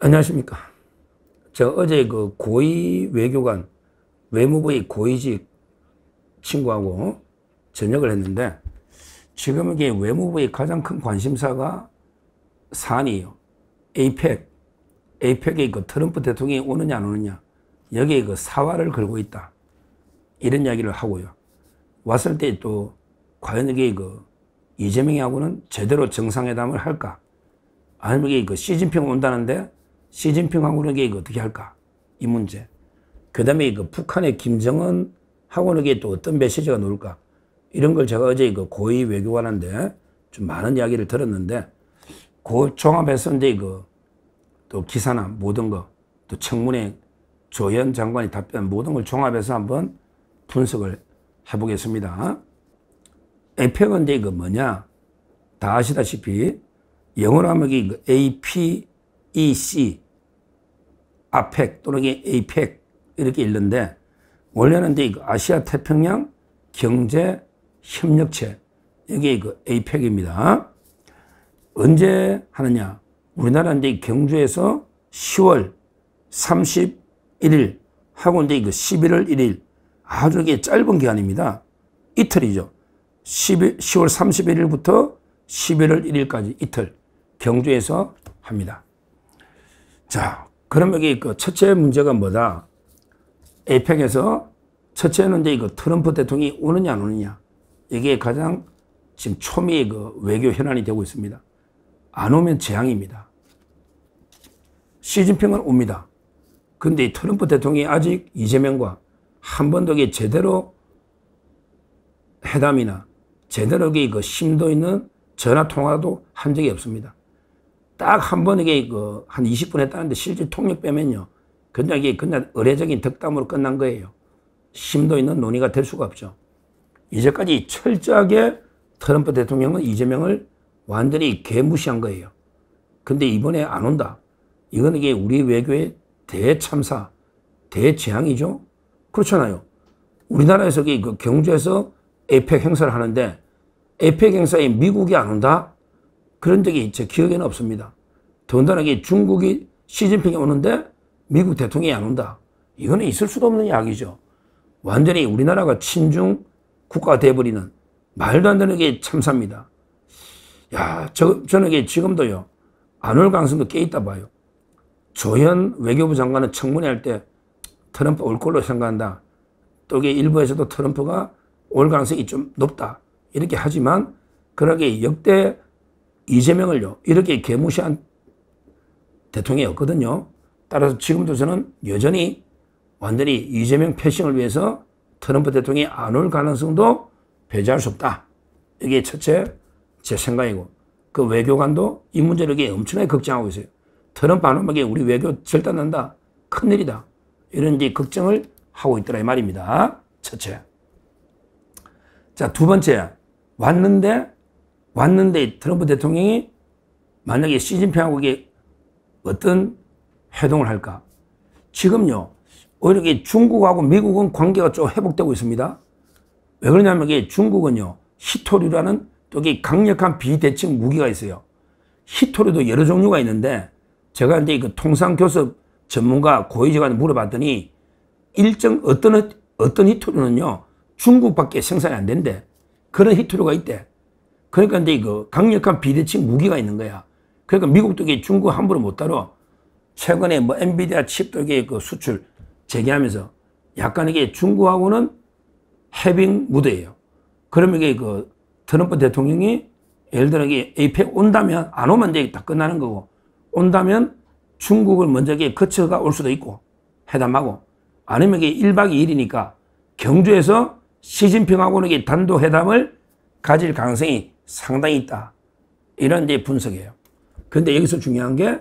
안녕하십니까. 제가 어제 그 고위 외교관, 외무부의 고위직 친구하고 저녁을 했는데, 지금 이게 외무부의 가장 큰 관심사가 사안이에요. 에이펙에 그 트럼프 대통령이 오느냐 안 오느냐, 여기에 그 사활을 걸고 있다, 이런 이야기를 하고요. 왔을 때 또 과연 이게 그 이재명하고는 제대로 정상회담을 할까, 아니면 이게 그 시진핑 온다는데 시진핑하고는 이게 어떻게 할까, 이 문제. 그 다음에 그 북한의 김정은하고는 이게 또 어떤 메시지가 나올까, 이런 걸 제가 어제 그 고위 외교관한테 좀 많은 이야기를 들었는데, 그 종합해서 이제 또 기사나 모든 거, 또 청문회 조현 장관이 답변 모든 걸 종합해서 한번 분석을 해보겠습니다. 에펙은 이제 뭐냐, 다 아시다시피 영어로 하면 이게 APEC, 아펙 또는 에이펙 이렇게 읽는데, 원래는 이제 아시아 태평양 경제 협력체, 이게 그 에이펙입니다. 언제 하느냐? 우리나라 이제 경주에서 10월 31일 하고 이제 11월 1일, 아주 이게 짧은 기간입니다. 이틀이죠. 10월 31일부터 11월 1일까지 이틀 경주에서 합니다. 자, 그러면 이게 그 첫째 문제가 뭐다? 에이펙에서 첫째는 이제 트럼프 대통령이 오느냐 안 오느냐, 이게 가장 지금 초미의 그 외교 현안이 되고 있습니다. 안 오면 재앙입니다. 시진핑은 옵니다. 근데 트럼프 대통령이 아직 이재명과 한 번도 제대로 회담이나 제대로 그 심도 있는 전화 통화도 한 적이 없습니다. 딱 한 번 이게 한 20분 했다는데 실제 통역 빼면요, 그냥 의례적인 덕담으로 끝난 거예요. 심도 있는 논의가 될 수가 없죠. 이제까지 철저하게 트럼프 대통령은 이재명을 완전히 개무시한 거예요. 근데 이번에 안 온다. 이건 이게 우리 외교의 대참사, 대재앙이죠. 그렇잖아요. 우리나라에서 그 경주에서 에이펙 행사를 하는데 에이펙 행사에 미국이 안 온다? 그런 적이 제 기억에는 없습니다. 더군다나 중국이 시진핑이 오는데 미국 대통령이 안 온다. 이거는 있을 수도 없는 이야기죠. 완전히 우리나라가 친중 국가가 돼버리는 말도 안 되는 게 참사입니다. 야, 저는 지금도요, 안 올 가능성도 꽤 있다 봐요. 조현 외교부 장관은 청문회 할 때 트럼프 올 걸로 생각한다. 또 이게 일부에서도 트럼프가 올 가능성이 좀 높다, 이렇게 하지만, 그러게 역대 이재명을요, 이렇게 개무시한 대통령이 없거든요. 따라서 지금도 저는 여전히 완전히 이재명 패싱을 위해서 트럼프 대통령이 안 올 가능성도 배제할 수 없다. 이게 첫째 제 생각이고, 그 외교관도 이 문제를 엄청나게 걱정하고 있어요. 트럼프 안 오면 우리 외교 절단난다, 큰일이다, 이런 이제 걱정을 하고 있더라, 이 말입니다. 첫째. 자, 두 번째. 왔는데 트럼프 대통령이 만약에 시진핑하고 어떤 회동을 할까? 지금요, 오히려 중국하고 미국은 관계가 좀 회복되고 있습니다. 왜 그러냐면 중국은요, 히토류라는 또 강력한 비대칭 무기가 있어요. 히토류도 여러 종류가 있는데, 제가 이제 그 통상교섭 전문가 고위직한테 물어봤더니, 어떤 히토류는요, 중국밖에 생산이 안 된대. 그런 히토류가 있대. 그러니까 이제 그 강력한 비대칭 무기가 있는 거야. 그러니까 미국도 중국 함부로 못 다뤄. 최근에 뭐 엔비디아 칩도 그 수출 재개하면서 약간 중국하고는 해빙 무드예요. 그러면 그 트럼프 대통령이 예를 들어 에이펙 온다면, 안 오면 이제 다 끝나는 거고, 온다면 중국을 먼저 거쳐가 올 수도 있고, 회담하고, 아니면 1박 2일이니까 경주에서 시진핑하고는 단독 회담을 가질 가능성이 상당히 있다, 이런 이제 분석이에요. 그런데 여기서 중요한 게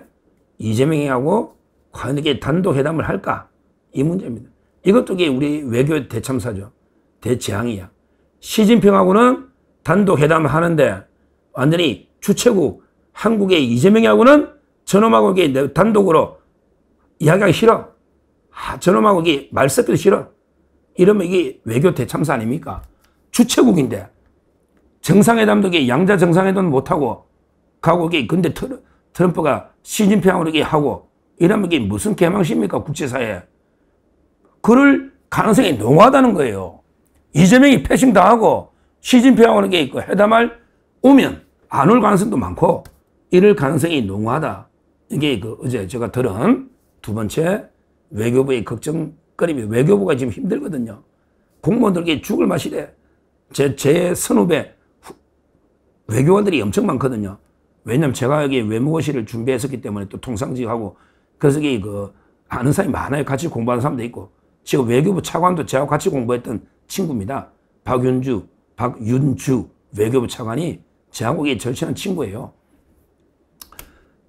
이재명하고 과연 단독 회담을 할까, 이 문제입니다. 이것도 우리 외교 대참사죠. 대재앙이야. 시진핑하고는 단독 회담을 하는데 완전히 주최국 한국의 이재명하고는 저놈하고 단독으로 이야기하기 싫어. 저놈하고 말 섞기도 싫어. 이러면 이게 외교 대참사 아닙니까? 주최국인데 정상회담도 양자 정상회담 못하고 가고, 근데 트럼프가 시진핑하고 이렇게 하고, 이러면 이게 무슨 개망신입니까? 국제사회에. 그럴 가능성이 농후하다는 거예요. 이재명이 패싱 당하고 시진핑하고는 게 있고 회담할 오면 안 올 가능성도 많고 이럴 가능성이 농후하다. 이게 어제 제가 들은 두 번째 외교부의 걱정거리입니다. 외교부가 지금 힘들거든요. 공무원들에게 죽을 맛이래. 제 선후배 외교관들이 엄청 많거든요. 왜냐면 제가 여기 외무고시를 준비했었기 때문에 또 통상직하고 그래서 아는 사람이 많아요. 같이 공부하는 사람도 있고. 지금 외교부 차관도 저하고 같이 공부했던 친구입니다. 박윤주 외교부 차관이 저하고 절친한 친구예요.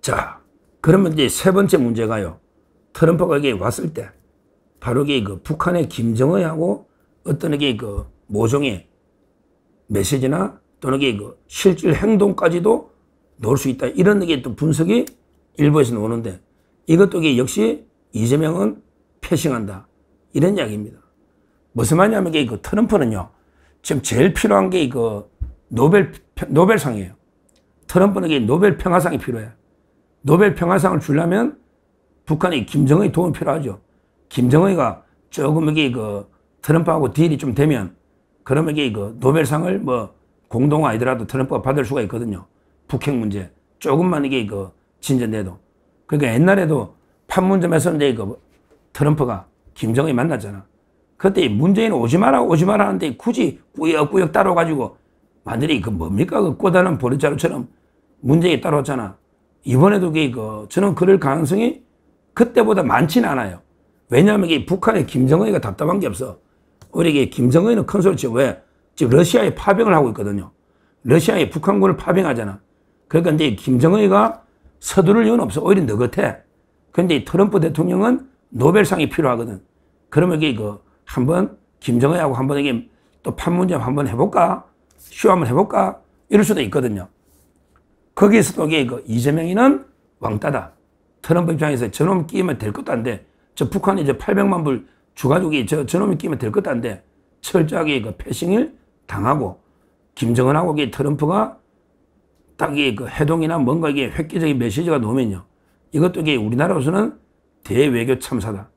자, 그러면 이제 세 번째 문제가요. 트럼프가 여기 왔을 때 바로 북한의 김정은하고 어떤 모종의 메시지나 또는 실질 행동까지도 넣을 수 있다. 이런 또 분석이 일부에서 나오는데 이것도 역시 이재명은 패싱한다. 이런 이야기입니다. 무슨 말이냐면 트럼프는요. 지금 제일 필요한 게 노벨상이에요. 트럼프는 노벨 평화상이 필요해. 노벨 평화상을 주려면 북한이 김정은의 도움이 필요하죠. 김정은이가 조금 트럼프하고 딜이 좀 되면 그러면 노벨상을 공동 아니더라도 트럼프가 받을 수가 있거든요. 북핵 문제. 조금만 진전돼도. 그러니까 옛날에도 판문점에서 트럼프가 김정은이 만났잖아. 그때 문재인은 오지 마라 하는데 굳이 꾸역꾸역 따라와가지고 완전히 뭡니까? 꼬다는 보리자루처럼 문재인이 따라왔잖아. 이번에도 저는 그럴 가능성이 그때보다 많지는 않아요. 왜냐하면 북한의 김정은이가 답답한 게 없어. 우리 김정은이는 큰 소리 치고 왜? 지금 러시아에 파병을 하고 있거든요. 러시아에 북한군을 파병하잖아. 그러니까 이제 김정은이가 서두를 이유는 없어. 오히려 느긋해. 근데 트럼프 대통령은 노벨상이 필요하거든. 그러면 한번 김정은이하고 한번 또 판문점 한번 해볼까? 쇼 한번 해볼까? 이럴 수도 있거든요. 거기에서도 이재명이는 왕따다. 트럼프 입장에서 저놈 끼면 될 것도 안 돼. 저 북한이 800만 불 주가지고 저놈이 끼면 될 것도 안 돼. 철저하게 패싱을 당하고 김정은하고 트럼프가 딱 해동이나 뭔가 획기적인 메시지가 나오면요. 이것도 우리나라로서는 대외교 참사다.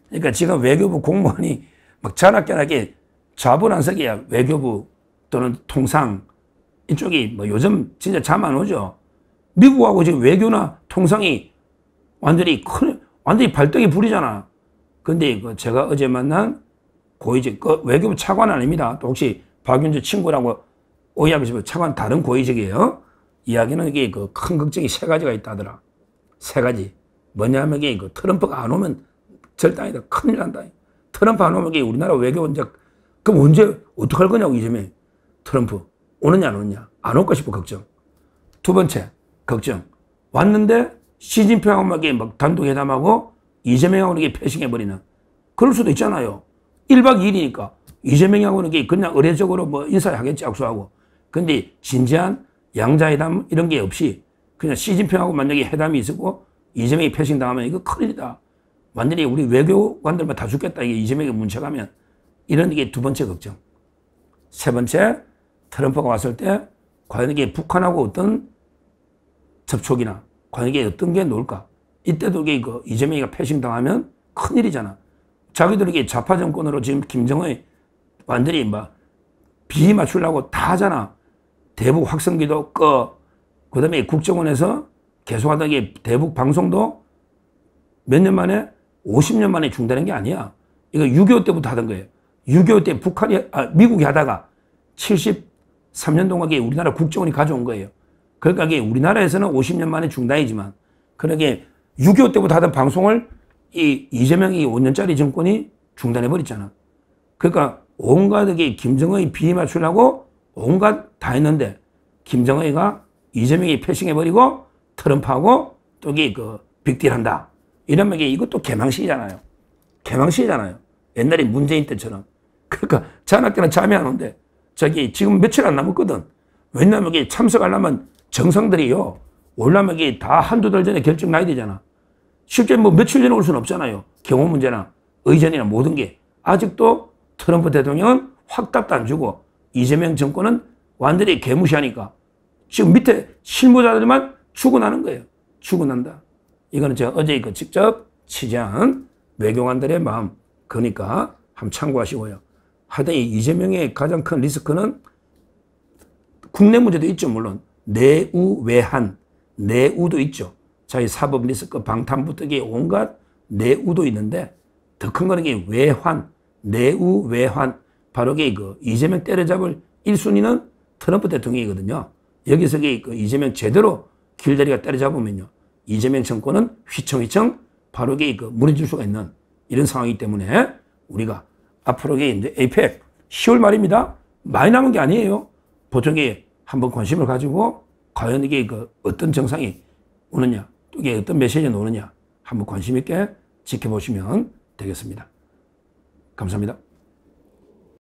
그러니까 지금 외교부 공무원이 막 자나깨나게 좌불안석이야. 외교부 또는 통상 이쪽이 요즘 진짜 잠 안 오죠. 미국하고 지금 외교나 통상이 완전히 발등에 불이잖아. 근데 제가 어제 만난 고위직, 외교부 차관 아닙니다. 또 혹시 박윤주 친구라고 오해하시면 차관 다른 고위직이에요. 이야기는 큰 걱정이 세 가지가 있다더라. 세 가지. 뭐냐면 트럼프가 안 오면 절대 아니다. 큰일 난다. 트럼프 안 오면 우리나라 외교 그럼 언제 어떡할 거냐고 이재명. 트럼프 오느냐 안 오느냐. 안 올까 싶어 걱정. 두 번째 걱정. 왔는데 시진핑하고 막 단독 회담하고 이재명하고 패싱해버리는. 그럴 수도 있잖아요. 1박 2일이니까 이재명하고는 그냥 의례적으로 인사하겠지 악수하고. 근데 진지한 양자회담 이런 게 없이 그냥 시진핑하고 만약에 회담이 있었고 이재명이 패싱 당하면 이거 큰일이다. 완전히 우리 외교관들만 다 죽겠다. 이게 이재명이 문책하면. 이런 게 두 번째 걱정. 세 번째, 트럼프가 왔을 때 과연 이게 북한하고 어떤 접촉이나 과연 이게 어떤 게 나올까? 이때도 이재명이가 패싱 당하면 큰일이잖아. 자기들에게 좌파 정권으로 지금 김정은이 완전히 비위 맞추려고 다 하잖아. 대북 확성기도 그 다음에 국정원에서 계속하던 게 대북 방송도 몇 년 만에 50년 만에 중단한 게 아니야. 이거 6.25 때부터 하던 거예요. 6.25 때 미국이 하다가 73년 동안 우리나라 국정원이 가져온 거예요. 그러니까 우리나라에서는 50년 만에 중단이지만 그러게 6.25 때부터 하던 방송을 이재명이 5년짜리 정권이 중단해버렸잖아. 그러니까 온갖 김정은이 비위 맞추려고 온갖 다 했는데 김정은이가 이재명이 패싱해버리고 트럼프하고 또 빅딜한다. 이러면 이것도 개망신이잖아요. 개망신이잖아요. 옛날에 문재인 때처럼. 그러니까 자나깨나 잠이 안 오는데 지금 며칠 안 남았거든. 왜냐하면 참석하려면 정상들이요. 오려면 다 한두 달 전에 결정 나야 되잖아. 실제 며칠 전에 올 수는 없잖아요. 경호 문제나 의전이나 모든 게. 아직도 트럼프 대통령은 확답도 안 주고 이재명 정권은 완전히 개무시하니까 지금 밑에 실무자들만 출근하는 거예요. 출근한다. 이거는 제가 어제 직접 취재한 외교관들의 마음, 그러니까 한번 참고하시고요. 하여튼 이재명의 가장 큰 리스크는 국내 문제도 있죠. 물론 내우, 외한, 내우도 있죠. 자기 사법 리스크, 방탄부터 온갖 내우도 있는데 더 큰 거는 외환, 내우, 외환. 바로 이재명 때려잡을 1순위는 트럼프 대통령이거든요. 여기서 이재명 제대로 길다리가 때려잡으면요. 이재명 정권은 휘청휘청 바로 무너질 수가 있는 이런 상황이기 때문에 우리가 앞으로 이제 APEC 10월 말입니다. 많이 남은 게 아니에요. 보통에 한번 관심을 가지고 과연 이게 어떤 정상이 오느냐, 이게 어떤 메시지가 오느냐 한번 관심 있게 지켜보시면 되겠습니다. 감사합니다.